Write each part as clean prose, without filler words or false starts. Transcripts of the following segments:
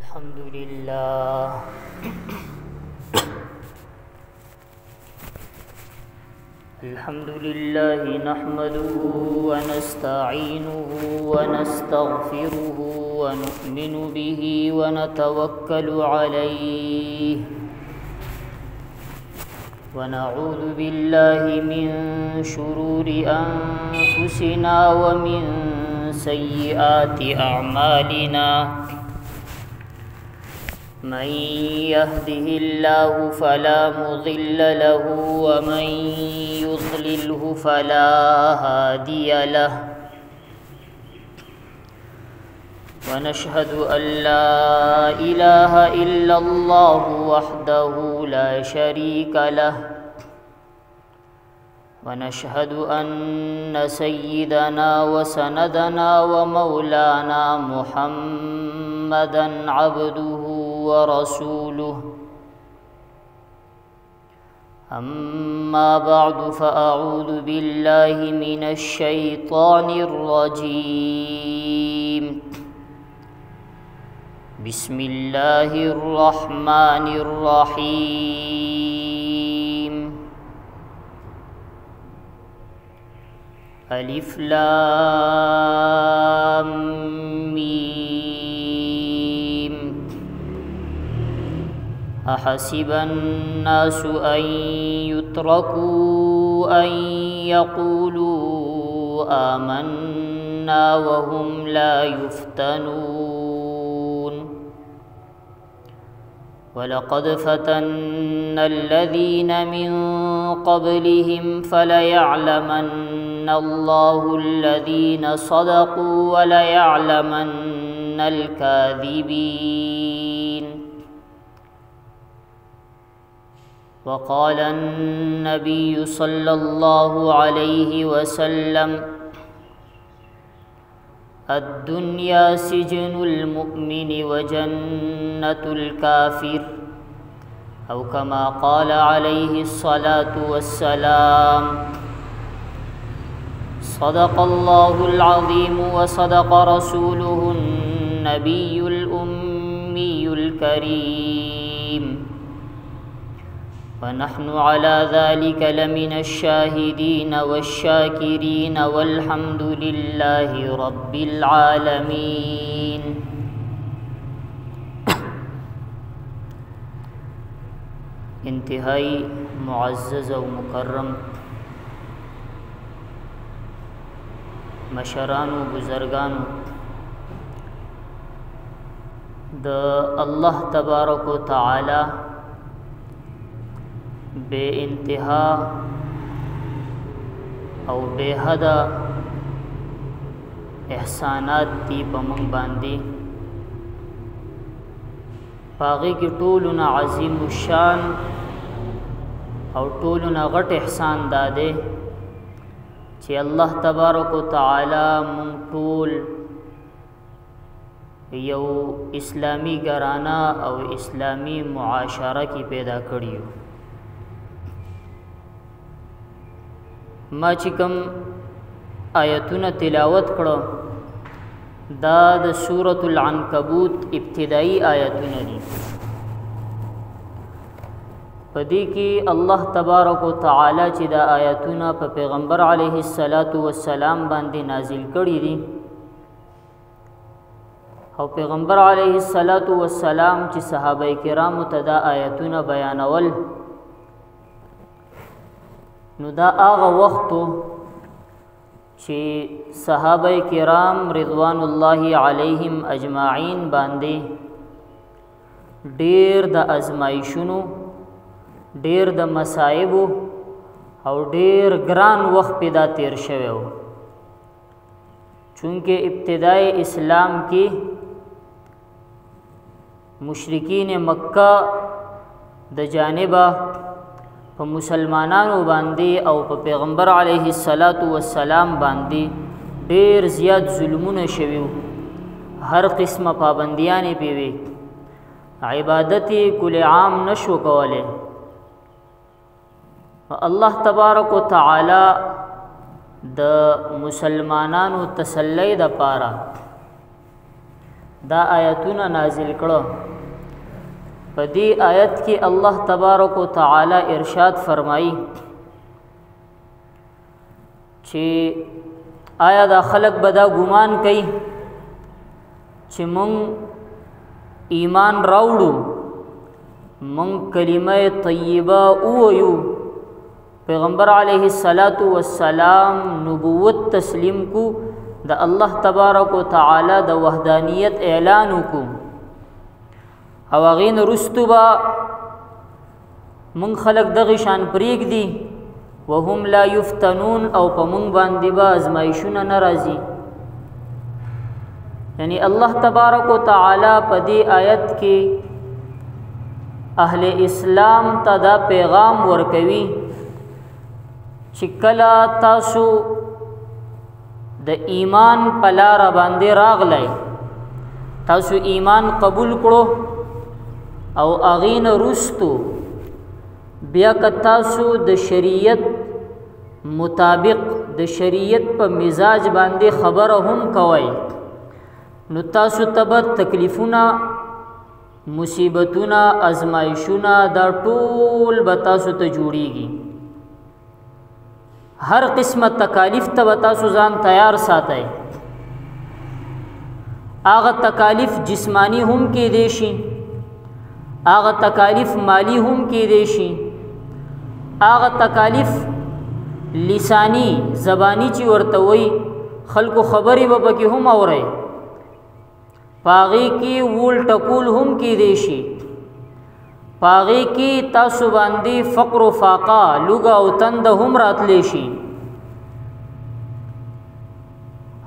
अल्हम्दुलिल्लाह अल्हम्दुलिल्लाहि नहमदुहु व नस्तईनुहु व नस्तगफिरुहु व नु'मिनु बिही व नतवक्कलु अलैहि व नऊज़ु बिल्लाहि मिन शुरूरि अनफुसिना व मिन सय्यिआति अअमालिना मन यहदिहिल्लाहु फला मुज़िल्ल लहु व मन युज़्लिल्हु फला हादिय लहु व नशहदु अल्ला इलाहा इल्लल्लाहु वहदहु ला शरीका लहु व नशहदु अन्न सय्यिदना व सनदना व मौलाना मुहम्मदन अब्दुहु व रसूलुहु अम्मा बअदु फ़अऊज़ु बिल्लाहि मिनश शैतानिर रजीम बिस्मिल्लाहिर रहमानिर रहीम अलिफ लाम मीम अहसिबन नासु अन युत्रकू अन यक़ूलू आमन्ना वहुम ला युफ्तनून वलक़द फ़तन्ना अल्लज़ीन मिन क़ब्लिहिम फ़लयअलमन्ना अल्लाहु अल्लज़ीन सदक़ू व लयअलमन्ना अल-काज़िबीन वक़ाल अन्नबिय्यु सल्लल्लाहु अलैहि वसल्लम अद्दुन्या सिजनुल मुअ्मिनि व जन्नतुल काफिर औ कमा क़ाल अलैहि अस्सलातु वस्सलाम सदक़ल्लाहुल अज़ीम व सदक़ रसूलुहुन नबियुल उम्मियुल करीम व नहनु अला ज़ालिका लमिनश शाहिदीन वश्शाकिरीन वल्हम्दुलिल्लाहि रब्बिल आलमीन। इंतहाई मुअज़्ज़ज़ व मुकर्रम मशरान व बुज़ुर्गान द अल्लाह तबारक व तआला बे इंतहा और बेहदा एहसानात दी पमंग बांदी पागी की टोलुना अज़ीम शान और टोलुना गट एहसान दादे चे अल्लाह तबारक व तआला मुंग टोल यौ इस्लामी घराना और इस्लामी मुआशरा की पैदा करियो। ما چې کوم آیتونه تلاوت کړو دا د سورۃ العنکبوت ابتدائی آیتونه دي پدې کې الله تبارک وتعالى چې دا آیتونه په پیغمبر علیه الصلاۃ والسلام باندې نازل کړي دي او پیغمبر علیه الصلاۃ والسلام چې صحابه کرامو ته دا آیتونه بیانول نو دا آغا وقتو چې صحابه کرام رضوان الله علیهم اجمعین باندې ډیر د ازمایښونو ډیر د مصائب او ډیر ګران وخت پیدا تیر شوی و چونکه ابتدای اسلام کې مشرکین مکه د جانبه په مسلمانانو باندې او په پیغمبر علیه الصلاۃ والسلام باندې ډیر زیات ظلمونه شوي هر قسمه پابندیانې پیوي عبادت کل عام نشو کوله الله تبارک وتعالى د مسلمانانو تسلی د پاره دا آیتونه نازل کړه. په دې آیت کې الله تبارک وتعالی ارشاد فرمایي چې آیا دا خلق به دا ګمان کوي چې مونږ ایمان راوړو، مونږ کلمه طیبه ووایو، پیغمبر علیه السلام نبوت تسلیم کو، د الله تبارک وتعالی د وحدانیت اعلان وکړو، او هغې نه وروستو به مونږ خلق دغې شان پرېږدي وهم لا یفتنون، او په مونږ باندې به ازمایښونه نه راځي. یعنی الله تبارک وتعالی په دې آیت کې اهل اسلام ته دا پیغام ورکوي چې کله تاسو د ایمان په لاره باندې راغلی، تاسو ایمان قبول کړو او هغې نه وروستو بیا که تاسو د شریعت مطابق د شریعت په مزاج باندې خبره هم کوئ، نو تاسو ته به تکلیفونه، مصیبتونه، ازمایښونه دا ټول به تاسو ته جوړیږي. هر قسمه تکالیف ته به تاسو ځان تیار ساتئ. هغه تکالیف جسمانی هم کېدی شي، هغه تکالیف مالی هم کېدی شي، هغه تکالیف لسانی زبانی چې ورته وایي خلکو خبرې به پکې هم اورئ، په هغې کې وول ټکول هم کېدی شي، په هغې کې تاسو باندې فقر و فاقه، لوږه او تنده هم راتلی شي.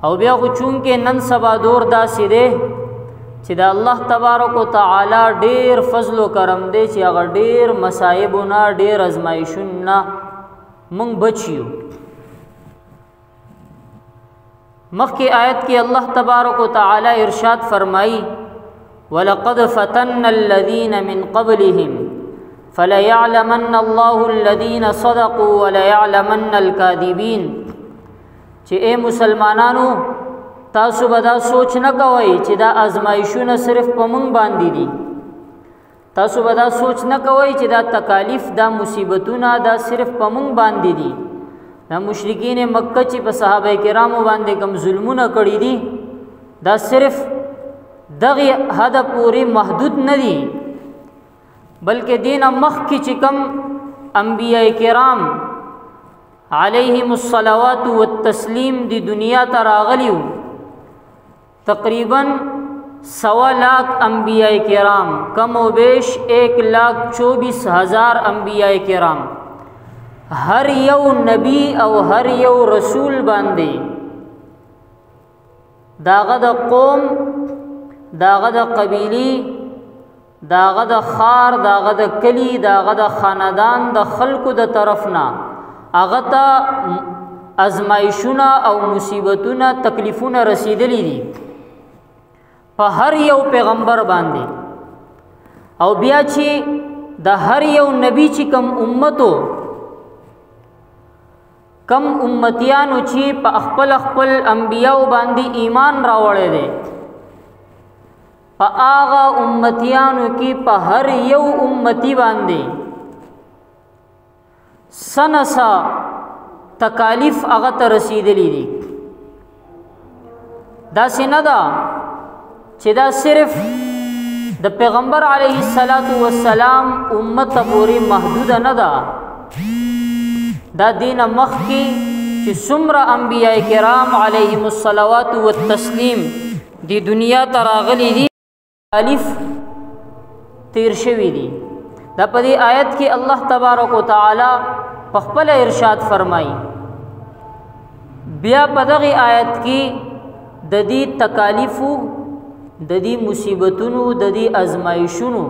او بیا خو چونکې نن سبا دور داسې دی چې د الله تبارک وتعالی ډېر فضل و کرم دی چې هغه ډېر مصایبو نه، ډېر ازمایښونو نه موږ بچ یو. مخکې آیت کې الله تبارک وتعالی ارشاد فرمایي وَلَقَدْ فَتَنَّ الَّذِينَ مِنْ قَبْلِهِمْ فَلَيَعْلَمَنَّ اللَّهُ الَّذِينَ صَدَقُوا وَلَيَعْلَمَنَّ الْكَاذِبِينَ. چې اے مسلمانانو تاسو به دا سوچ نه کوئ چې دا ازمایښونه صرف په موږ باندې دي، تاسو به دا سوچ نه کوئ چې دا تکالیف، دا مصیبتونه دا صرف په موږ باندې دي. دا مشرکین مکه چې په صحابه کرامو باندې کوم ظلمونه کړي دي دا صرف دغه حد پورې محدود نه دي، بلکې دینه مخکې چې کوم انبیاء کرام علیهم الصلوات والتسلیم دی دنیا ته راغلیو، تقریباً 1.25 لاکھ انبیاء کرام، کم و بیش 1,24,000 انبیاء کرام، هر یو نبی او هر یو رسول باندې داغه د قوم، داغه د قبیلی، داغه د خار، داغه د کلی، داغه د خاندان د خلکو د طرفنا هغه ته ازمایښونه او مصیبتونه، تکلیفونه رسیدلی دي په هر یو پیغمبر باندې. او بیا چې د هر یو نبی چې کم امتو، کم امتیانو چې په خپل خپل انبیاء باندې ایمان راوړی دی، په هغه امتیانو کې په هر یو امتی باندې سنسا تکالیف هغه ته رسیدلی دي. داسې نه ده چې دا صرف د پیغمبر علیه السلام امت پورې محدوده نه ده، دا دینه مخکې چې څومره انبیاء کرام علیهم الصلوات والتسلیم دی دنیا ته راغلي دي تکالیف تیر شوي دي. دا په دې آیت کې الله تبارک وتعالی په خپل ارشاد فرمایي. بیا په دغه آیت کې د دې تکالیفو، د دې مصیبتونو، د دې ازمایښونو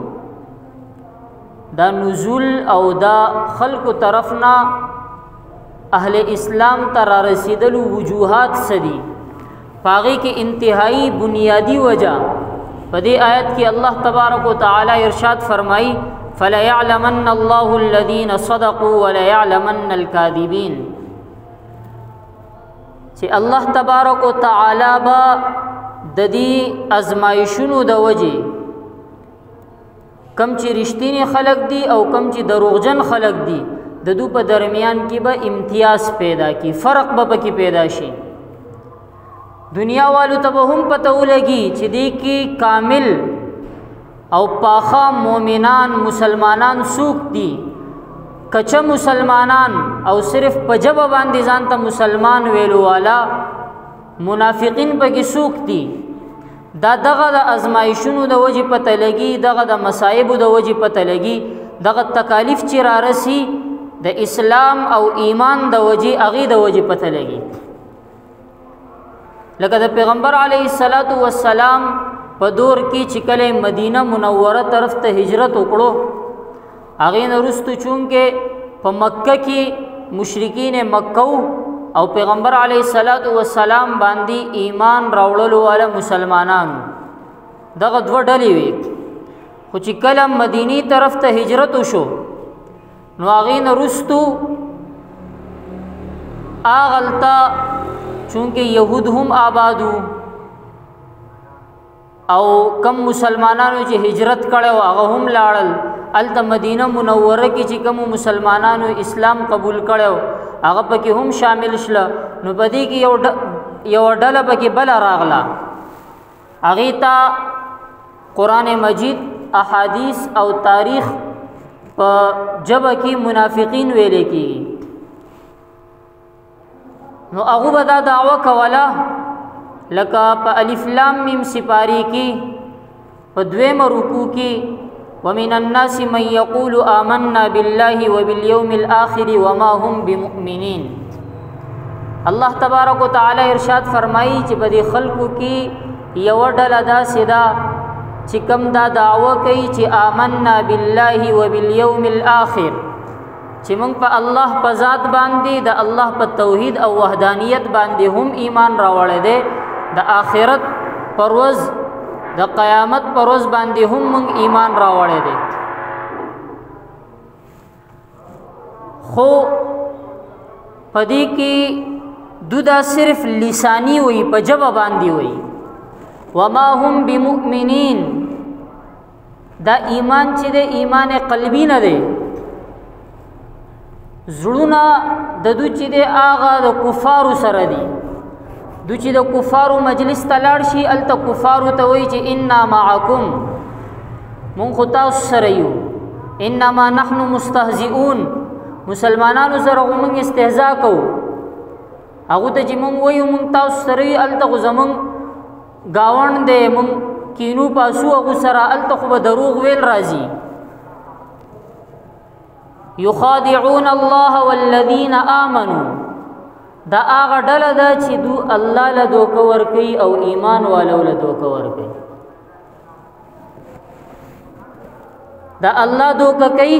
دا نزول او دا خلکو طرفنا اهل اسلام ته را رسیدلو وجوهات سدي، پاغي کې انتهایی بنیادی وجہ په دې آیت کې الله تبارک وتعالی ارشاد فرمایي فَلَيَعْلَمَنَّ اللَّهُ الَّذِينَ صَدَقُوا وَلَيَعْلَمَنَّ الْكَاذِبِينَ. چې الله تبارک وتعالی با د دې ازمایښونو د وجې کم چې رښتینی خلق دي او کم چې دروغجن خلق دي د دو په درمیان کې به امتیاز پیدا کی، فرق به پکې پیدا شي. دنیا والو ته به هم پته ولګي چې دې کې کامل او پاخه مؤمنان مسلمانان څوک دي، کچه مسلمانان او صرف په ژبه باندې ځان ته مسلمان ویلو والا منافقین پکې څوک دي. دا دغه د ازمایښونو د وجې پته لګي، دغه د مصایبو د وجې پته لګي، دغه تکالیف چې را رسي د اسلام او ایمان د وجې هغې د وجې پته لګي. لکه د پیغمبر علیه الصلاۃ والسلام په دور کې چې کله مدینه منوره طرف ته هجرت وکړو، هغې نه وروسته چونکې په مکه کې مشرکین مکه او پیغمبر علیه الصلاۃ والسلام باندې ایمان راوړلو والا مسلمانانو دغه دوه ډلې وي. خو چې کله مدینی طرف ته هجرت وشو نو هغې نه وروستو هغلته چونکې یهود هم آبادو او کم مسلمانانو چې هجرت کړی و هغه هم لاړل. هلته مدینه منوره کې چې کومو مسلمانانو اسلام قبول کړی و هغه پکې هم شامل شله. نو په دې کې یو ډله پکې بله راغله، هغې ته قرآن مجید، احادیث او تاریخ په ژبه کې منافقین ویلې کېږي. نو هغه به دا دعوه کوله لکه په الف لام میم سپاری کې په دویمه رکوع کې ومن الناس من يقول آمنا بالله وباليوم الآخر وما هم بمؤمنين. الله تبارک وتعالی ارشاد فرمایي چې په دې خلقو کې یو ډله داسې ده چې کوم دا دعوه کوي چې آمنا بالله وباليوم الآخر، چې موږ په الله په ذات باندې د الله په توحید او وحدانیت باندې هم ایمان راوړی دی، د آخرت پر ورځ د قیامت پر ورځ باندې هم موږ ایمان راوړی دی. خو په دې کې دا صرف لسانی وي، په ژبه باندې وي. وما هم بمؤمنین، دا ایمان چې دی ایمان قلبی نه دی، زړونه د دو چې دی هغه د کفارو سره دي. دو چې د کفارو مجلس ته لاړ شي هلته کفارو ته وایي چې انا معکم، مونږ خو تاسو سره یو، انما نحن مستهزئون، مسلمانانو سره خو مونږ استهزا کوو. هغو ته چې مونږ وایو مونږ تاسو سره یو هلته خو زمونږ ګاونډ دی، مونږ کینو پاسو هغو سره، هلته خو به دروغ ویل راځي. یخادعون الله والذین آمنوا، دا هغه ډله ده چې دو الله له دوکه ورکوي او ایمان والو له دوکه ورکوي. دا الله دوکه کوي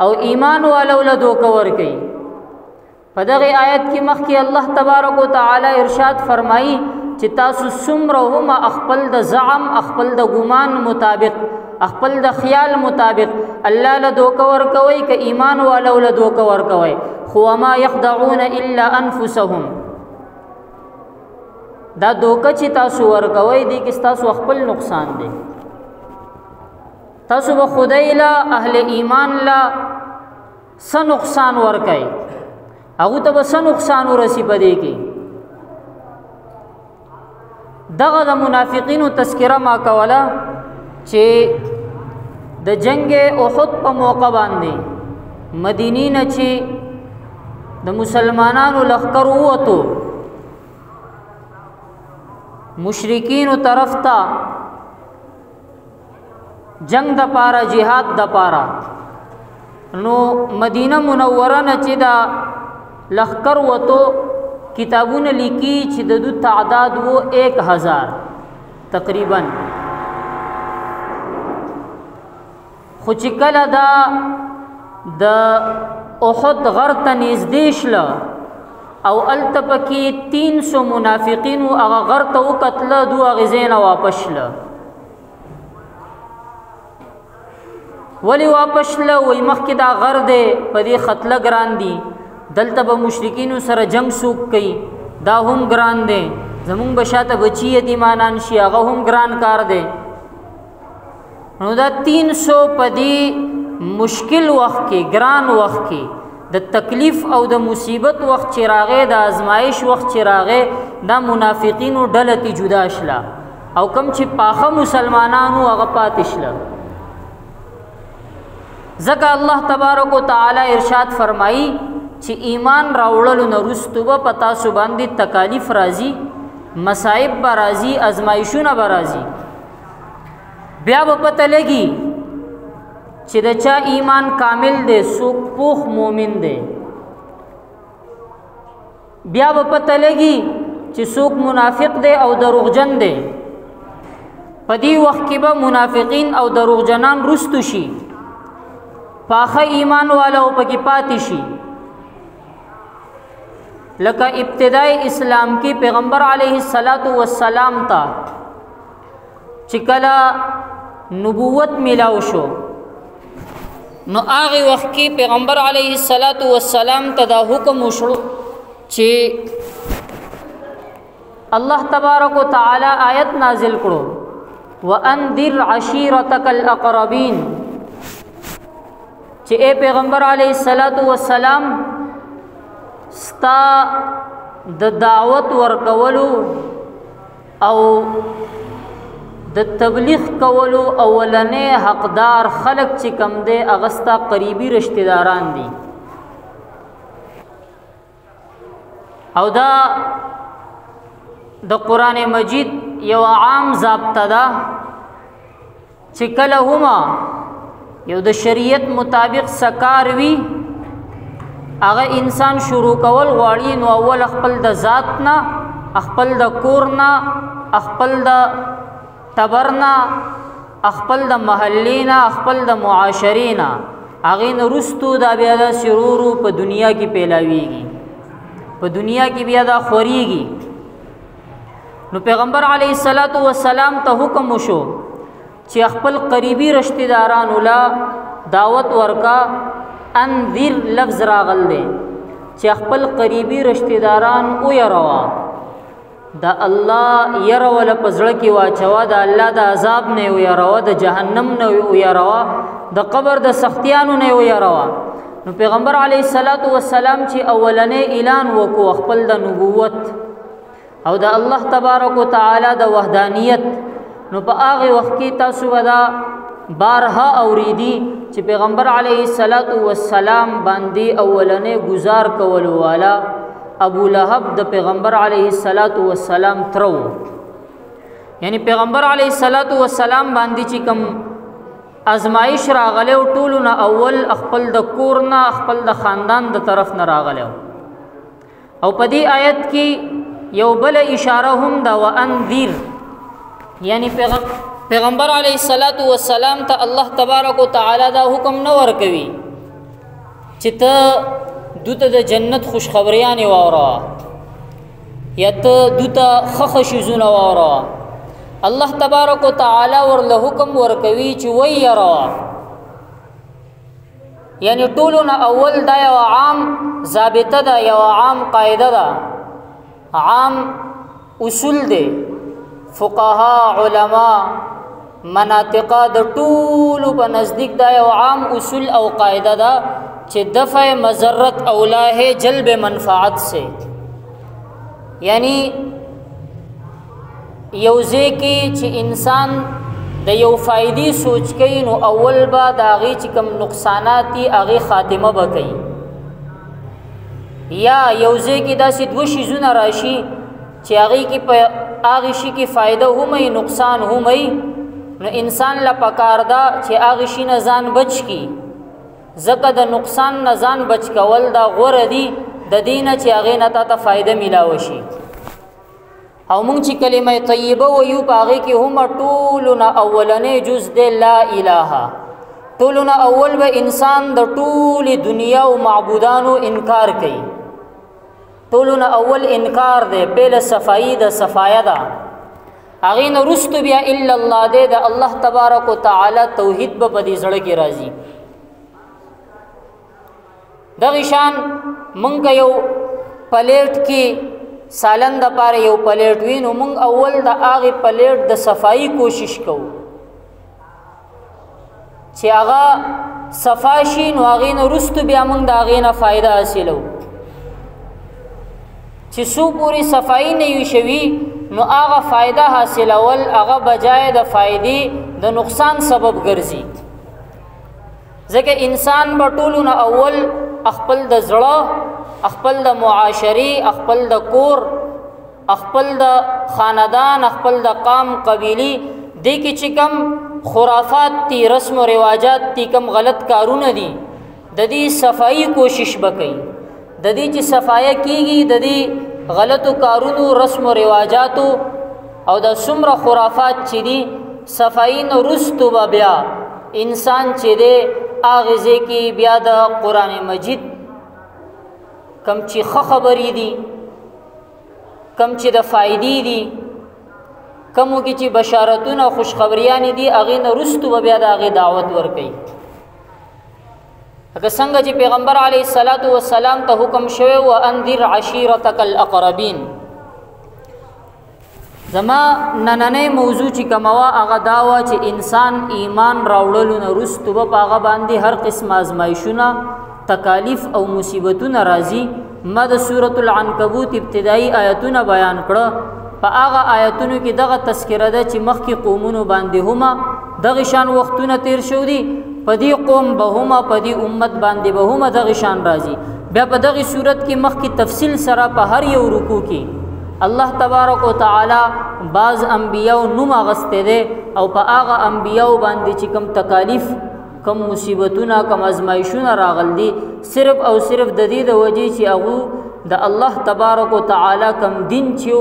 او ایمان والو له دوکه ورکوي. په دغه آیت کې مخکې الله تبارک وتعالی ارشاد فرمایي چې تاسو څومره هم خپل د زعم، خپل د ګمان مطابق، خپل د خیال مطابق الله له دوکه ورکوي که ایمان والو له دوکه ورکوي، خو وما يخدعون الا انفسهم. دا دوکه چې تاسو ورکوي دی کې تاسو خپل نقصان دی. تاسو به خدای له اهل ایمان له څه نقصان ورکوي، هغو ته به څه نقصان ورسي په دې کې. دغه د منافقینو تذکره ما کوله چې د جنگ احد په موقع باندې مدینې نه چې د مسلمانانو لښکر ووتو مشرکینو طرف ته جنگ د پاره، جهاد د پاره، نو مدینه منوره نه چې دا لښکر وتو کتابونه لیکي چې د دو تعداد وو 1000 تقریبا. خو چې کله دا د احد غر ته نږدې شله او هلته پکې 300 منافقینو هغه غر ته وکتله، دو هغې ځای نه واپس شله. ولې واپس شله؟ وایي مخکې دا غر دی، په دې ختله ګران دي، دلته به مشرکینو سره جنگ څوک کوي، دا هم ګران دی، زمونږ بشاته بچی یتیمانان شي هغه هم ګران کار دی. نو دا 300 په دې مشکل وخت کې ګران وخت کې د تکلیف او د مصیبت وخت چې راغی د ازمایش وخت چې راغی دا منافقینو ډله تی جدا شله او کم چې پاخه مسلمانانو هغه پاتې شله. ځکه الله تبارک وتعالی ارشاد فرمایي چې ایمان راوړلو نه وروسته به په تاسو باندې تکالیف راځي، مصائب به راځي، ازمایشونه به راځي. بیا به پته لګي چې د چا ایمان کامل دی، څوک پوخ مومن دی. بیا به پته لګي چې څوک منافق دی او دروغجن دی. په دې وخت کې به منافقین او دروغجنان رستو شي، پاخه ایمان والا او پکې پاتې شي. لکه ابتدای اسلام کې پیغمبر علیه الصلاۃ والسلام ته چې کله نبوت ملاو شو نو هغه وخت کې پیغمبر علیه الصلاۃ والسلام ته دا حکم وشو چې الله تبارک وتعالى آیت نازل کړو وانذر عشیرتک الاقربین چې اے پیغمبر علیه الصلاۃ والسلام ستا د دعوت ورکولو او د تبلیغ کولو اولنې حقدار خلق چې کم دی هغه ستا قریبي رشتہ داران دي. او دا د قرآن مجید یو عام ضابطه ده چې کله هما یو د شریعت مطابق سکار وي هغه انسان شروع کول غواړي نو اول خپل د ذات نه، خپل د کور نه، خپل د تبرنا، خپل د محلې نه، خپل د معاشرې نه، هغې نه وروستو دا بیا دا سرورو په دنیا کې پیلاویږي، په دنیا کې بیا دا خورېږي. نو پیغمبر علیه الصلاۃ والسلام ته حکم وشو چې خپل قریبي رشتہ دارانو لا دعوت ورکا. انذر لفظ راغل دی چې خپل قریبي رشتہ داران او يروا، دا الله يروا ول پزړه کې واچوا، دا الله د عذاب نه او يروا، د جهنم نه او يروا، د قبر د سختیانو نه او يروا. نو پیغمبر علیه الصلاۃ والسلام چې اولنې اعلان وکړو خپل د نبوت او د الله تبارک وتعالى د وحدانیت، نو په هغه وخت کې تاسو ودا بارها اوریدي چې پیغمبر علیه الصلاۃ والسلام باندې اولنې گزار کولو والا ابو لهب د پیغمبر علیه الصلاۃ والسلام ترو، یعنی پیغمبر علیه الصلاۃ والسلام باندې چې کوم ازمایش راغله او ټولو نه اول خپل د کور نه، خپل د خاندان د طرف نه راغله. او په دې آیت کې یو بل اشاره هم دا وانذر، یعنی پیغمبر علیه الصلاۃ والسلام ته الله تبارک وتعالى دا حکم نه ورکوي چې ته دوته د جنت خوشخبریانې واوره یا ته دوته ښه شیزونه واوره. الله تبارک وتعالى ورله حکم ورکوي چې ویره، یعنی ټولونه اول دا یو عام ضابطه ده، یو عام قاعده ده، عام اصول دي، فقها علما مناطقه د ټولو په نزدیک دا یو عام اصول او قاعده ده چې دفع مضرت اولا ہے جلب منفعت سے. یعنی یوځه کې چې انسان د یو فائدې سوچ کوي نو اول با د هغې چې کوم نقصانات دي هغې خاتمه به کوي، یا یوځه کې داسې دوه شیزونه راشي چې هغې کې په هغې شي کې فایده هم وي نقصان هم وي، نو انسان له پکار ده چې هغې شي نه ځان بچ کړي، ځکه د نقصان نه ځان بچ کول دا غوره دي د دې نه چې هغې نه تا ته فایده میلاوه شي. او مونږ چې کلمه طیبه ویو په هغې کې هم ټولو نه اولنی جز دی لا اله، ټولو نه اول به انسان د ټولې دنیا او معبودانو انکار کوي، ټولو نه اول انکار دی، پهله صفایي د صفایه ده، هغې نه وروستو بیا الا الله دی، د الله تبارک وتعالی توحید به په دې زړه کې راځي. دغې شان مونږ یو پلیټ کې سالن د پاره یو پلیټ وي نو موږ اول د هغه پلیټ د صفائی کوشش کوو چې هغه صفا شي نو هغې نه وروسته بیا موږ د هغې نه فایده حاصلو چې څو پورې صفائی نه وي شوي نو هغه فایده حاصلول هغه بجای د فایدې د نقصان سبب ګرځي ځکه انسان به ټولو نه اول خپل د زړه خپل د معاشري خپل د کور خپل د خاندان خپل د قام قبیلی دې کې چې کم خرافات تی رسم و رواجات تی کم غلط کارونه دي د دې صفائی کوشش وکړي د دې چې صفایه کیږي د دې غلطو کارونو رسم و رواجاتو او د څومره خرافات چې دي صفائی نه وروسته به بیا انسان چې دی هغې ځای کې بیا د قرآن مجید کم چې ښه خبرې دي کم چې د فایدې دي کمو کې چې بشارتونه خوشخبریانې دي هغې نه وروسته به بیا د هغې دعوت ورکوي لکه څنګه چې پیغمبر علیه الصلاة والسلام ته حکم شوی و انذر عشیرتک الاقربین زما نننۍ موضوع چې کومه وه هغه دا وه چې انسان ایمان راوړلو نه وروسته به په هغه باندې هر قسم آزمایشونه تکالیف او مصیبتونه راځي ما د سورة العنکبوت ابتدایي آیتونه بیان کړه په هغه آیتونو کې دغه تذکره ده چې مخکې قومونو باندې هما دغه شان وختونه تیر شو دي په دې قوم به هما په دې امت باندې به هما دغه شان راځي بیا په دغه صورت کې مخکې تفصیل سره په هر یو رکوع کې الله تبارک و تعالی بعض انبیاء نوم اغسته ده او په هغه انبیاء باندې چې کم تکالیف کم مصیبتونه کم ازمایښونه راغل دي صرف او صرف د دې د وجې چې هغه د الله تبارک و تعالی کم دین چې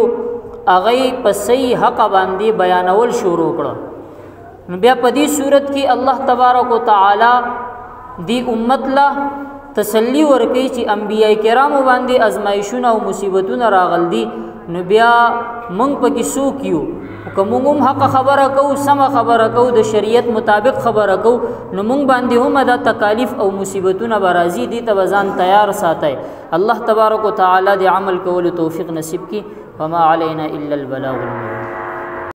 هغه په صحیح حق باندې بیانول شروع کړ نو بیا په دې صورت کې الله تبارک و تعالی دی امت لا تسلی ورکړي چې انبیاء کرامو باندې ازمایښونه او مصیبتونه راغل دي نو بیا مونږ پکې څوک یو که مونږ هم حق خبره کوو سمه خبره کوو د شریعت مطابق خبره کوو نو مونږ باندې هم دا تکالیف او مصیبتونه به راځي دي ته به ځان تیار ساتئ الله تبارک و تعالی د عمل کولو توفیق نصیب کړي وما علینا الا البلاغ المبین